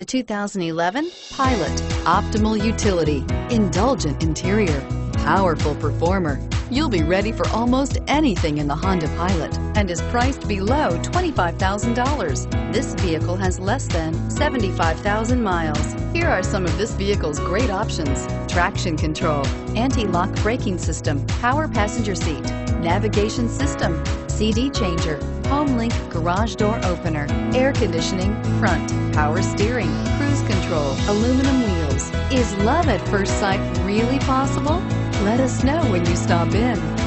2011 Pilot. Optimal utility, indulgent interior, powerful performer. You'll be ready for almost anything in the Honda Pilot and is priced below $25,000. This vehicle has less than 75,000 miles. Here are some of this vehicle's great options: traction control, anti-lock braking system, power passenger seat, navigation system, CD changer, HomeLink garage door opener, air conditioning, front, power steering, cruise control, aluminum wheels. Is love at first sight really possible? Let us know when you stop in.